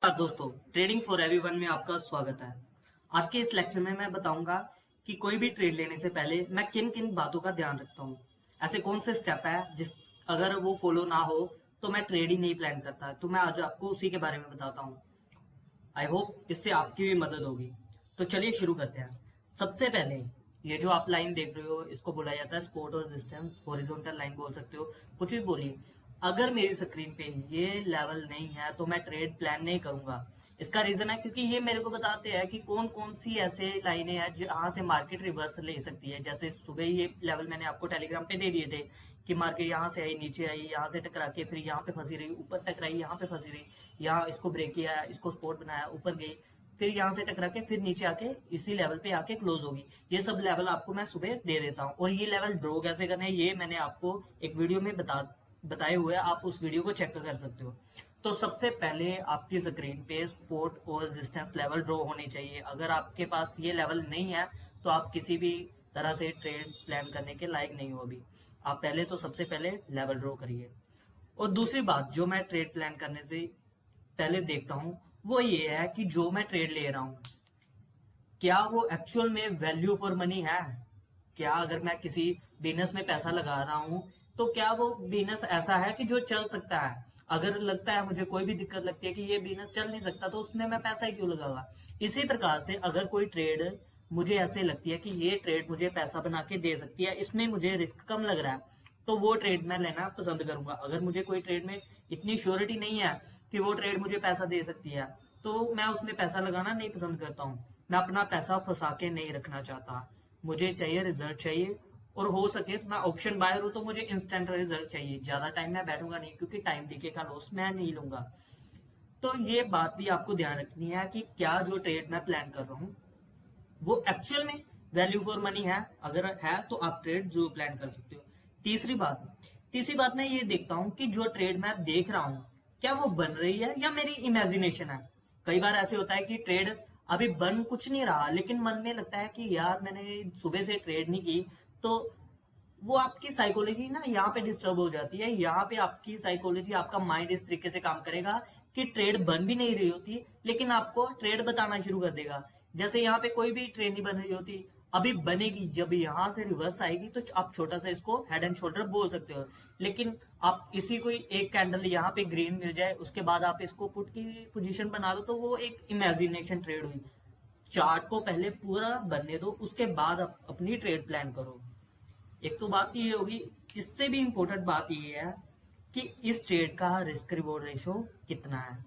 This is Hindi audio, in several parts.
नमस्कार दोस्तों, ट्रेडिंग फॉर एवरीवन में आपका स्वागत है। आज के इस लेक्चर में मैं बताऊंगा कि कोई भी ट्रेड लेने से पहले मैं किन किन बातों का ध्यान रखता हूँ। ऐसे कौन से स्टेप है जिस अगर वो फॉलो ना हो तो मैं ट्रेड ही नहीं प्लान करता। तो मैं आज आपको उसी के बारे में बताता हूँ। आई होप इससे आपकी भी मदद होगी। तो चलिए शुरू करते हैं। सबसे पहले ये जो आप लाइन देख रहे हो इसको बोला जाता है सपोर्ट और रेजिस्टेंस। हॉरिजॉन्टल लाइन बोल सकते हो, कुछ भी बोलिए। अगर मेरी स्क्रीन पे ये लेवल नहीं है तो मैं ट्रेड प्लान नहीं करूंगा। इसका रीजन है क्योंकि ये मेरे को बताते हैं कि कौन कौन सी ऐसे लाइनें हैं जहां से मार्केट रिवर्स ले सकती है। जैसे सुबह ये लेवल मैंने आपको टेलीग्राम पे दे दिए थे कि मार्केट यहाँ से आई, नीचे आई, यहाँ से टकरा के फिर यहाँ पे फंसी रही, ऊपर टकराई, यहाँ पे फंसी रही, यहाँ इसको ब्रेक किया, इसको सपोर्ट बनाया, ऊपर गई, फिर यहाँ से टकरा के फिर नीचे आके इसी लेवल पे आके क्लोज होगी। ये सब लेवल आपको मैं सुबह दे देता हूँ। और ये लेवल ड्रॉ कैसे करना है ये मैंने आपको एक वीडियो में बताए हुए, आप उस वीडियो को चेक कर सकते हो। तो सबसे पहले आपकी स्क्रीन पे सपोर्ट और रेजिस्टेंस लेवल ड्रॉ होने चाहिए। अगर आपके पास ये लेवल नहीं है तो आप किसी भी तरह से ट्रेड प्लान करने के लायक नहीं हो। अभी आप पहले तो सबसे पहले लेवल ड्रॉ करिए। और दूसरी बात जो मैं ट्रेड प्लान करने से पहले देखता हूँ वो ये है कि जो मैं ट्रेड ले रहा हूँ क्या वो एक्चुअल में वैल्यू फॉर मनी है। क्या अगर मैं किसी बिजनेस में पैसा लगा रहा हूँ तो क्या वो बिजनेस ऐसा है कि जो चल सकता है। अगर लगता है मुझे कोई भी दिक्कत लगती है कि ये बिजनेस चल नहीं सकता तो उसमें मैं पैसा ही क्यों लगाऊंगा। इसी प्रकार से अगर कोई ट्रेड मुझे ऐसे लगती है कि ये ट्रेड मुझे पैसा बना के दे सकती है, इसमें मुझे रिस्क कम लग रहा है, तो वो ट्रेड मैं लेना पसंद करूंगा। अगर मुझे कोई ट्रेड में इतनी श्योरिटी नहीं है कि वो ट्रेड मुझे पैसा दे सकती है तो मैं उसमें पैसा लगाना नहीं पसंद करता हूँ। मैं अपना पैसा फंसा के नहीं रखना चाहता। मुझे चाहिए रिजल्ट चाहिए, और हो सके तो मैं ऑप्शन बायर हूं तो मुझे इंस्टेंट रिजल्ट चाहिए। ज्यादा टाइम मैं बैठूंगा नहीं क्योंकि टाइम डीके का लॉस मैं नहीं लूंगा। तो ये बात भी आपको ध्यान रखनी है कि क्या जो ट्रेड मैं प्लान कर रहा हूँ वो एक्चुअल में वैल्यू फॉर मनी है। अगर है तो आप ट्रेड जो प्लान कर सकते हो। तीसरी बात मैं ये देखता हूँ कि जो ट्रेड मैं देख रहा हूँ क्या वो बन रही है या मेरी इमेजिनेशन है। कई बार ऐसे होता है कि ट्रेड अभी बन कुछ नहीं रहा लेकिन मन में लगता है कि यार मैंने सुबह से ट्रेड नहीं की। तो वो आपकी साइकोलॉजी ना यहाँ पे डिस्टर्ब हो जाती है। यहाँ पे आपकी साइकोलॉजी, आपका माइंड इस तरीके से काम करेगा कि ट्रेड बन भी नहीं रही होती लेकिन आपको ट्रेड बताना शुरू कर देगा। जैसे यहाँ पे कोई भी ट्रेड नहीं बन रही होती, अभी बनेगी, जब यहाँ से रिवर्स आएगी तो आप छोटा सा इसको हेड एंड शोल्डर बोल सकते हो। लेकिन आप इसी कोई एक कैंडल यहाँ पे ग्रीन मिल जाए उसके बाद आप इसको पुट की पोजीशन बना दो तो वो एक इमेजिनेशन ट्रेड हुई। चार्ट को पहले पूरा बनने दो, उसके बाद आप अपनी ट्रेड प्लान करो। एक तो बात ये होगी, इससे भी इंपॉर्टेंट बात ये है कि इस ट्रेड का रिस्क रिवॉर्ड रेशो कितना है।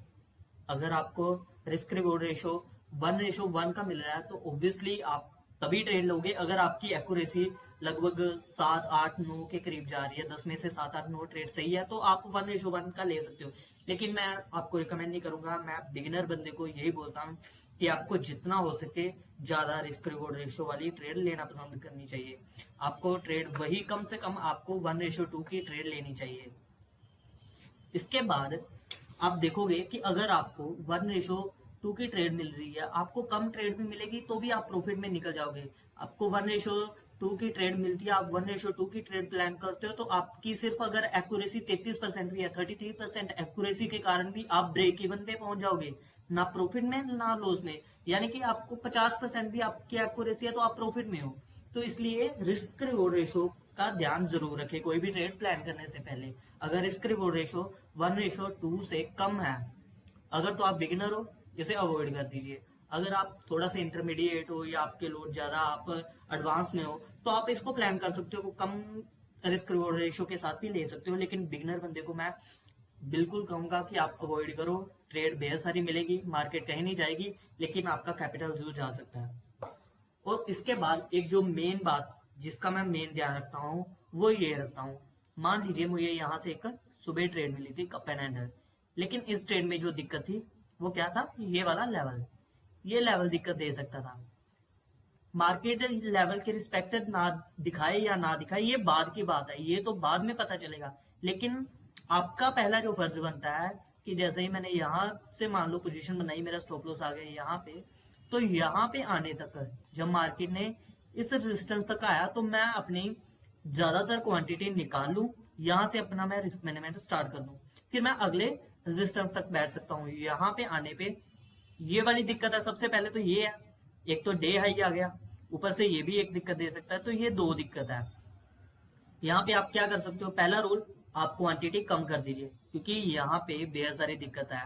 अगर आपको रिस्क रिवॉर्ड रेशो 1:1 का मिल रहा है तो ऑब्वियसली आप तभी ट्रेड लोगे अगर आपकी एक्यूरेसी लगभग 7, 8, 9 के करीब जा रही है। 10 में से 7, 8, 9 ट्रेड सही है तो आप 1:1 का ले सकते हो। लेकिन मैं आपको रिकमेंड नहीं करूंगा। मैं बिगिनर बंदे को यही बोलता हूँ कि आपको जितना हो सके ज्यादा रिस्क रिवॉर्ड रेशो वाली ट्रेड लेना पसंद करनी चाहिए। आपको ट्रेड वही, कम से कम आपको 1:2 की ट्रेड लेनी चाहिए। इसके बाद आप देखोगे कि अगर आपको 1:2 की ट्रेड मिल रही है, आपको कम ट्रेड भी मिलेगी तो भी आप प्रॉफिट में निकल जाओगे। आपको 1:2 की ट्रेड मिलती है, आप 1:2 की ट्रेड प्लान करते हो तो आपकी सिर्फ अगर एक्यूरेसी 33% भी है, 33% एक्यूरेसी के कारण भी आप ब्रेक इवन पे पहुंच जाओगे, ना प्रॉफिट में ना लॉस में। यानी कि आपको 50% भी आपकी एक्यूरेसी है तो आप प्रॉफिट में हो। तो इसलिए रिस्क रिवॉर्ड रेशो का ध्यान जरूर रखें कोई भी ट्रेड प्लान करने से पहले। अगर रिस्क रिवॉर्ड रेशो 1:2 से कम है, अगर तो आप बिगिनर हो, इसे अवॉइड कर दीजिए। अगर आप थोड़ा सा इंटरमीडिएट हो या आपके लोड ज्यादा, आप एडवांस में हो तो आप इसको प्लान कर सकते हो, कम रिस्क रिवॉर्ड रेशो के साथ भी ले सकते हो। लेकिन बिगिनर बंदे को मैं बिल्कुल कहूंगा कि आप अवॉइड करो। ट्रेड बेहद सारी मिलेगी, मार्केट कहीं नहीं जाएगी लेकिन आपका कैपिटल जरूर जा सकता है। और इसके बाद एक जो मेन बात जिसका मैं मेन ध्यान रखता हूँ वो ये रखता हूँ। मान लीजिए मुझे यहाँ से एक सुबह ट्रेड मिली थी कप एंड हैंडल, लेकिन इस ट्रेड में जो दिक्कत थी वो क्या था, ये वाला लेवल। ये लेवल दिक्कत दे सकता था। मार्केट लेवल के रिस्पेक्टेड ना दिखाए या ना दिखाए ये बाद की बात है, ये तो बाद में पता चलेगा। लेकिन आपका पहला जो फर्ज बनता है कि जैसे ही मैंने यहाँ से मान लो पोजीशन बनाई, मेरा स्टॉप लॉस आ गया यहाँ पे, तो यहाँ पे आने तक जब मार्केट ने इस रेजिस्टेंस तक आया तो मैं अपनी ज्यादातर क्वांटिटी निकाल लूं, यहाँ से अपना मैं रिस्क मैनेजमेंट स्टार्ट कर दूं। फिर मैं अगले रेजिस्टेंस तक बैठ सकता हूँ। यहाँ पे आने पे ये वाली दिक्कत है, सबसे पहले तो ये है, एक तो डे हाई आ गया, ऊपर से ये भी एक दिक्कत दे सकता है, तो ये दो दिक्कत है। यहाँ पे आप क्या कर सकते हो, पहला रूल, आप क्वांटिटी कम कर दीजिए, क्योंकि यहाँ पे बेहद सारी दिक्कत है।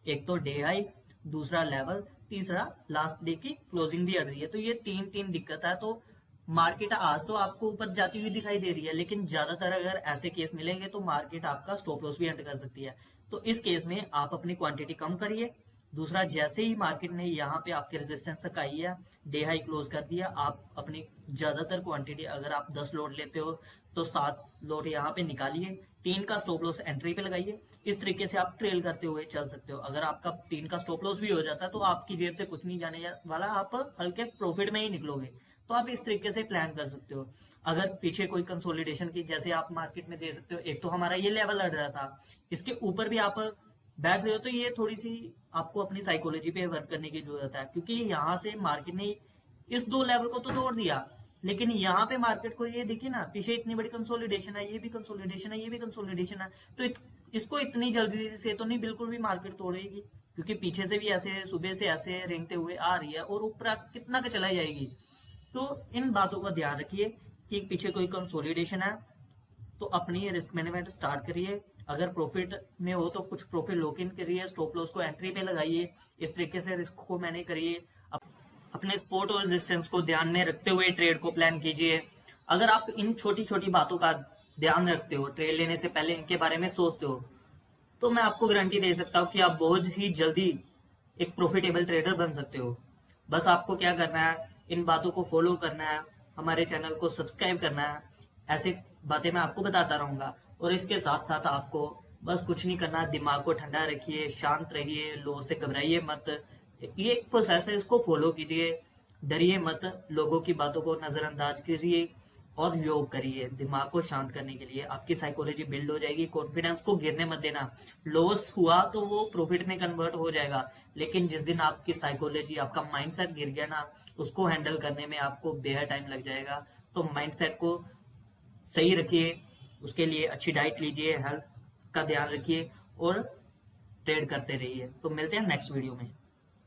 एक तो डे हाई, दूसरा लेवल, तीसरा लास्ट डे की क्लोजिंग भी अड़ रही है, तो ये तीन तीन दिक्कत है। तो मार्केट आज तो आपको ऊपर जाती हुई दिखाई दे रही है, लेकिन ज्यादातर अगर ऐसे केस मिलेंगे तो मार्केट आपका स्टॉप लॉस भी एंटर कर सकती है। तो इस केस में आप अपनी क्वांटिटी कम करिए। दूसरा, जैसे ही मार्केट ने यहाँ पे आपके रेजिस्टेंस तक आई है, डे हाई क्लोज कर दिया, आप अपनी ज्यादातर क्वांटिटी, अगर आप 10 लोड लेते हो तो 7 लोड यहाँ पे निकालिए, 3 का स्टॉप लॉस एंट्री पे लगाइए। इस तरीके से आप ट्रेल करते हुए चल सकते हो। अगर आपका 3 का स्टॉप लॉस भी हो जाता है तो आपकी जेब से कुछ नहीं जाने वाला, आप हल्के प्रॉफिट में ही निकलोगे। तो आप इस तरीके से प्लान कर सकते हो। अगर पीछे कोई कंसोलिडेशन की, जैसे आप मार्केट में दे सकते हो, एक तो हमारा ये लेवल लड़ रहा था, इसके ऊपर भी आप बैठ रहे हो, तो ये थोड़ी सी आपको अपनी साइकोलॉजी पे वर्क करने की जरूरत है, क्योंकि यहाँ से मार्केट ने इस दो लेवल को तो तोड़ दिया, लेकिन यहाँ पे मार्केट को ये देखिए ना, पीछे इतनी बड़ी कंसोलिडेशन है, ये भी कंसोलिडेशन है, ये भी कंसोलिडेशन है, तो इसको इतनी जल्दी से तो नहीं बिल्कुल भी मार्केट तोड़ेगी, क्योंकि पीछे से भी ऐसे सुबह से ऐसे रेंगते हुए आ रही है और ऊपर कितना का चला जाएगी। तो इन बातों का ध्यान रखिए कि पीछे कोई कंसोलिडेशन है तो अपनी रिस्क मैनेजमेंट स्टार्ट करिए। अगर प्रॉफिट में हो तो कुछ प्रॉफिट लॉक इन करिए, स्टॉप लॉस को एंट्री पे लगाइए, इस तरीके से रिस्क को मैनेज करिए। अपने सपोर्ट और रेजिस्टेंस को ध्यान में रखते हुए ट्रेड को प्लान कीजिए। अगर आप इन छोटी छोटी बातों का ध्यान रखते हो, ट्रेड लेने से पहले इनके बारे में सोचते हो, तो मैं आपको गारंटी दे सकता हूँ कि आप बहुत ही जल्दी एक प्रॉफिटेबल ट्रेडर बन सकते हो। बस आपको क्या करना है, इन बातों को फॉलो करना है, हमारे चैनल को सब्सक्राइब करना है। ऐसे बातें मैं आपको बताता रहूंगा, और इसके साथ साथ आपको बस कुछ नहीं करना, दिमाग को ठंडा रखिए, शांत रहिए, लोगों से घबराइए मत। ये एक प्रोसेस है, इसको फॉलो कीजिए, डरिए मत, लोगों की बातों को नजरअंदाज करिए और योग करिए। दिमाग को शांत करने के लिए आपकी साइकोलॉजी बिल्ड हो जाएगी। कॉन्फिडेंस को गिरने मत देना। लॉस हुआ तो वो प्रॉफिट में कन्वर्ट हो जाएगा, लेकिन जिस दिन आपकी साइकोलॉजी, आपका माइंडसेट गिर गया ना, उसको हैंडल करने में आपको बेहद टाइम लग जाएगा। तो माइंडसेट को सही रखिए, उसके लिए अच्छी डाइट लीजिए, हेल्थ का ध्यान रखिए और ट्रेड करते रहिए। तो मिलते हैं नेक्स्ट वीडियो में।